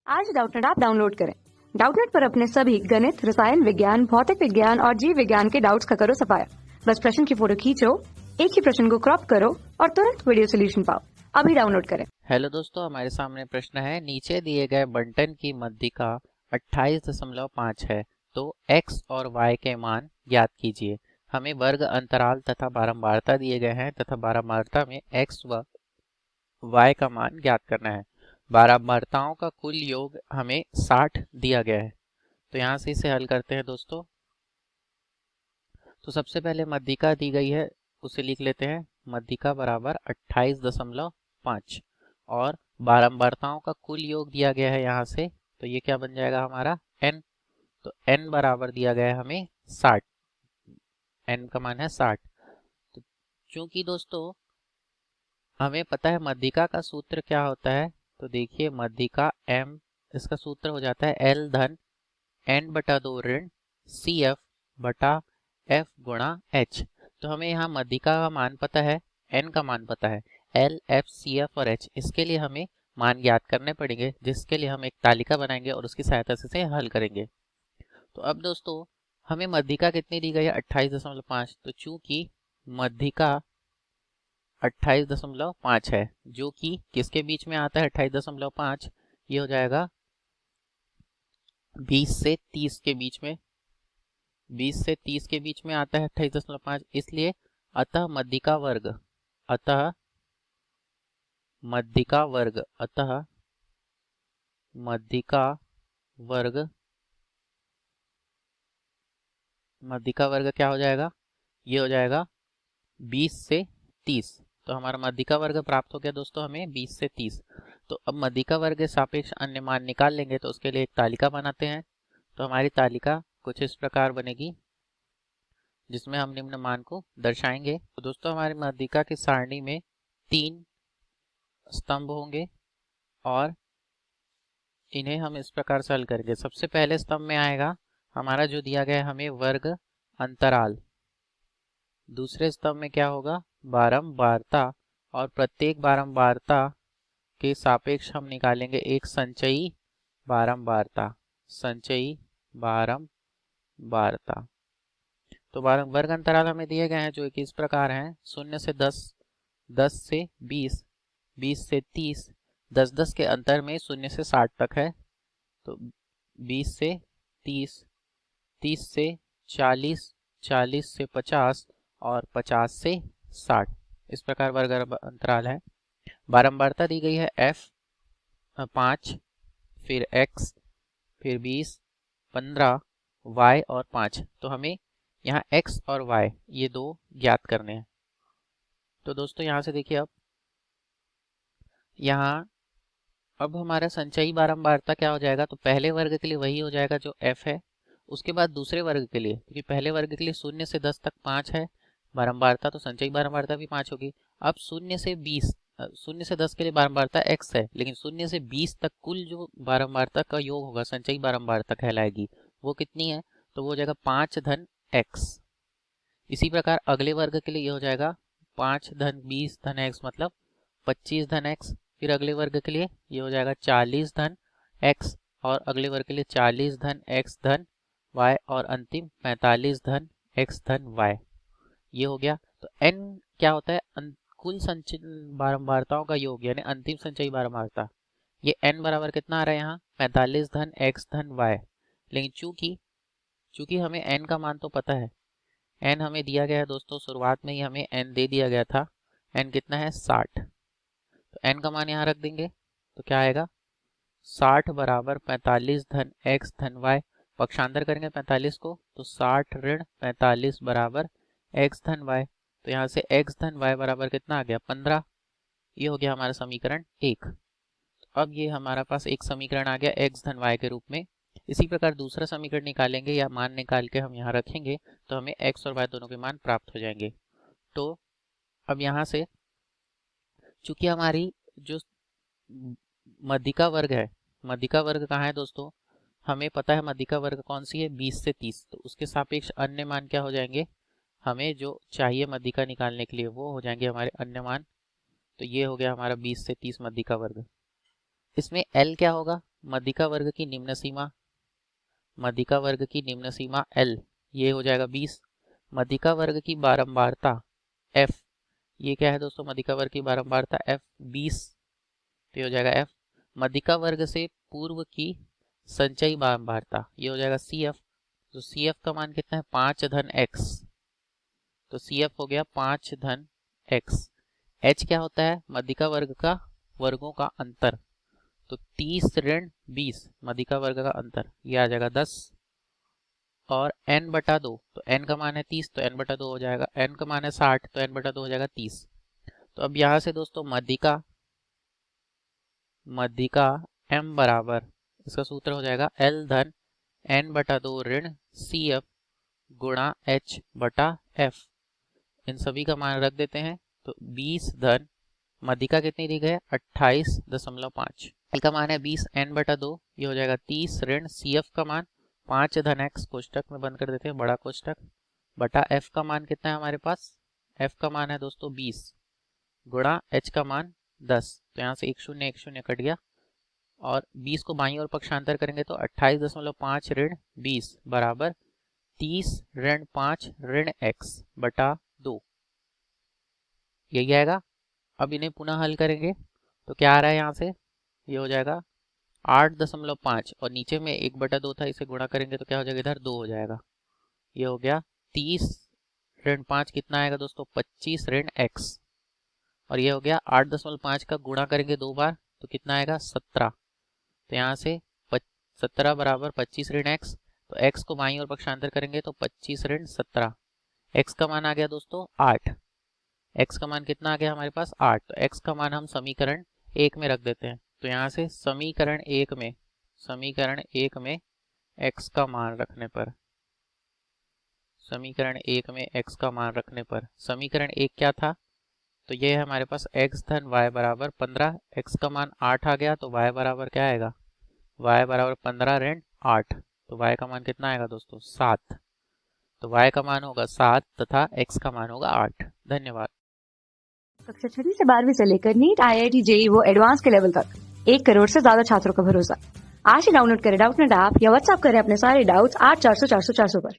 आज Doubtnut app download करें। Doubtnut पर अपने सभी गणित, रसायन विज्ञान, भौतिक विज्ञान और जीव विज्ञान के डाउट्स का करो सफाया। बस प्रश्न की फोटो खींचो, एक ही प्रश्न को क्रॉप करो और तुरंत वीडियो सोल्यूशन पाओ। अभी डाउनलोड करें। हेलो दोस्तों, हमारे सामने प्रश्न है। नीचे दिए गए बंटन की मध्यिका 28.5 है, तो x और y के मान ज्ञात कीजिए। हमें वर्ग अंतराल तथा बारंबारता दिए गए हैं तथा बारंबारता में x व y का मान ज्ञात करना है। बारंबारताओं का कुल योग हमें 60 दिया गया है, तो यहाँ से इसे हल करते हैं दोस्तों। तो सबसे पहले मध्यिका दी गई है, उसे लिख लेते हैं। मध्यिका बराबर 28.5 और बारंबारताओं का कुल योग दिया गया है यहाँ से, तो ये क्या बन जाएगा हमारा n। तो n बराबर दिया गया है हमें 60, n का मान है 60। तो चूंकि दोस्तों हमें पता है मध्यिका का सूत्र क्या होता है, तो देखिए मध्यिका m, इसका सूत्र हो जाता है l धन n/2 ऋण CF बटा F गुणा H। तो हमें यहाँ मध्यिका का मान पता है, n का मान पता है, L, F, CF और H। इसके लिए हमें मान ज्ञात करने पड़ेंगे, जिसके लिए हम एक तालिका बनाएंगे और उसकी सहायता से हल करेंगे। तो अब दोस्तों हमें मध्यिका कितनी दी गई है 28.5। तो चूंकि मध्यिका 28.5 है, जो कि किसके बीच में आता है 28.5, ये हो जाएगा 20 से 30 के बीच में। 20 से 30 के बीच में आता है 28.5, इसलिए अतः मध्यिका वर्ग, अतः मध्यिका वर्ग, अतः मध्यिका वर्ग, मध्यिका वर्ग क्या हो जाएगा, ये हो जाएगा 20 से 30। तो हमारा मध्यिका वर्ग प्राप्त हो गया दोस्तों हमें 20 से 30। तो अब मध्यिका वर्ग के सापेक्ष अन्य मान निकाल लेंगे, तो उसके लिए एक तालिका बनाते हैं। तो हमारी तालिका कुछ इस प्रकार बनेगी, जिसमें हम निम्न मान को दर्शाएंगे। तो दोस्तों हमारी मध्यिका की सारणी में 3 स्तंभ होंगे और इन्हें हम इस प्रकार से हल करेंगे। सबसे पहले स्तंभ में आएगा हमारा जो दिया गया है हमें वर्ग अंतराल। दूसरे स्तंभ में क्या होगा, बारंबारता, और प्रत्येक बारंबारता के सापेक्ष हम निकालेंगे एक संचयी बारंबारता, संचयी बारंबारता। तो वर्ग अंतराल हमें दिए गए हैं जो कि इस प्रकार हैं, 0 से 10, 10 से 20, 20 से 30, 10-10 के अंतर में 0 से 60 तक है। तो 20 से 30, 30 से 40, 40 से 50 और 50 से 60, इस प्रकार वर्ग अंतराल है। बारंबारता दी गई है f 5, फिर x, फिर 20, 15, y और 5। तो हमें यहाँ x और y ये दो ज्ञात करने हैं। तो दोस्तों यहाँ से देखिए, अब यहाँ अब हमारा संचयी बारंबारता क्या हो जाएगा, तो पहले वर्ग के लिए वही हो जाएगा जो f है। उसके बाद दूसरे वर्ग के लिए, क्योंकि पहले वर्ग के लिए 0 से 10 तक 5 है बारंबारता, तो संचयी बारंबारता भी 5 होगी। अब 0 से 20, 0 से 10 के लिए बारंबारता x है, लेकिन 0 से 20 तक कुल जो बारंबारता का योग होगा संचयी बारंबारता कहलाएगी, वो कितनी है, तो वो हो जाएगा 5 धन x। इसी प्रकार अगले वर्ग के लिए ये हो जाएगा 5 धन 20 धन x, मतलब 25 धन x। फिर अगले वर्ग के लिए ये हो जाएगा 40 धन x, और अगले वर्ग के लिए 40 धन x धन y, और अंतिम 45 धन x धन y। ये हो गया। तो n क्या होता है, कुल संचयी बारंबारताओं का योग, यानी अंतिम संचयी बारंबारता। ये n बराबर कितना आ रहा है यहाँ 45 धन x धन y। लेकिन चूंकि हमें n का मान तो पता है, n हमें दिया गया है दोस्तों, शुरुआत में ही हमें n दे दिया गया था। n कितना है 60, तो n का मान यहाँ रख देंगे, तो क्या आएगा 60 बराबर 45 धन x धन y। पक्षांतर करेंगे 45 को, तो 60 ऋण 45 बराबर x धन y। तो यहाँ से x धन y बराबर कितना आ गया 15। ये हो गया हमारा समीकरण 1। तो अब ये हमारा पास एक समीकरण आ गया x धन y के रूप में। इसी प्रकार दूसरा समीकरण निकालेंगे या मान निकाल के हम यहाँ रखेंगे, तो हमें x और y दोनों के मान प्राप्त हो जाएंगे। तो अब यहाँ से चूंकि हमारी जो मध्यिका वर्ग है, मध्यिका वर्ग कहाँ है दोस्तों, हमें पता है मध्यिका वर्ग कौन सी है 20 से 30, तो उसके सापेक्ष अन्य मान क्या हो जाएंगे, हमें जो चाहिए मध्यिका निकालने के लिए वो हो जाएंगे हमारे अन्य मान। तो ये हो गया हमारा 20 से 30 मध्यिका वर्ग। इसमें L क्या होगा, मध्यिका वर्ग की निम्न सीमा, मध्यिका वर्ग की निम्न सीमा L, ये हो जाएगा 20। मध्यिका वर्ग की बारंबारता F, ये क्या है दोस्तों, मध्यिका वर्ग की बारंबारता F 20, तो ये हो जाएगा F। मध्यिका वर्ग से पूर्व की संचयी बारंबारता, ये हो जाएगा CF, तो CF का मान कितना है 5 धन x, तो CF हो गया 5 धन x। H क्या होता है, मध्यिका वर्ग का वर्गों का अंतर, तो 30 ऋण 20 मध्यिका वर्ग का अंतर, ये आ जाएगा 10। और n बटा 2, तो n का मान है 30, तो n बटा 2 हो जाएगा, n का मान है 60, तो n बटा 2 हो जाएगा 30। तो अब यहाँ से दोस्तों मध्यिका m बराबर, इसका सूत्र हो जाएगा L धन n बटा 2 ऋण CF गुणा H बटा F। इन सभी का मान रख देते हैं, तो 20 धन मध्यिका कितनी दी गई, 28.5। L का मान है 20, n बटा 2, ये हो जाएगा 30 ऋण CF का मान 5 धन x, कोष्टक में बंद कर देते हैं, बड़ा कोष्टक, बटा F का मान कितना है हमारे पास, F का मान है दोस्तों 20 गुणा H का मान 10, तो यहाँ से 1 0 कट गया, और 20 को बाईं ओर पक्षांतर करेंगे तो 28.5 ऋण 20 बराबर 30 ऋण 5 ऋण x बटा 2, यही आएगा। अब इन्हें पुनः हल करेंगे तो क्या आ रहा है, यहाँ से ये हो जाएगा 8.5, और नीचे में 1 बटा 2 था, इसे गुणा करेंगे तो क्या हो जाएगा, इधर 2 हो जाएगा, ये हो गया 30 ऋण 5 कितना आएगा दोस्तों, 25 ऋण x, और ये हो गया 8.5 का गुणा करेंगे 2 बार तो कितना आएगा 17, तो यहाँ से 17 बराबर 25 ऋण x, तो x को बाईं ओर पक्षांतर करेंगे तो 25 ऋण 17, x का मान आ गया दोस्तों 8, x का मान कितना आ गया हमारे पास 8, तो x का मान हम समीकरण 1 में रख देते हैं, तो यहाँ से समीकरण 1 में x का मान रखने पर, समीकरण 1 में x का मान रखने पर, समीकरण 1 क्या था, तो ये है हमारे पास x धन y बराबर 15, x का मान 8 आ गया, तो y बराबर क्या आएगा, y बराबर 15 ऋण 8, तो y का मान कितना आएगा दोस्तों 7, तो y का मान होगा 7 तथा x का मान होगा 8। धन्यवाद। कक्षा 6 से 12वीं से लेकर नीट, IIT, JEE वो एडवांस के लेवल तक 1 करोड़ से ज्यादा छात्रों का भरोसा। आज ही डाउनलोड करें डाउटनेट ऐप या व्हाट्सएप करें अपने सारे डाउट्स 8400 400 400 पर।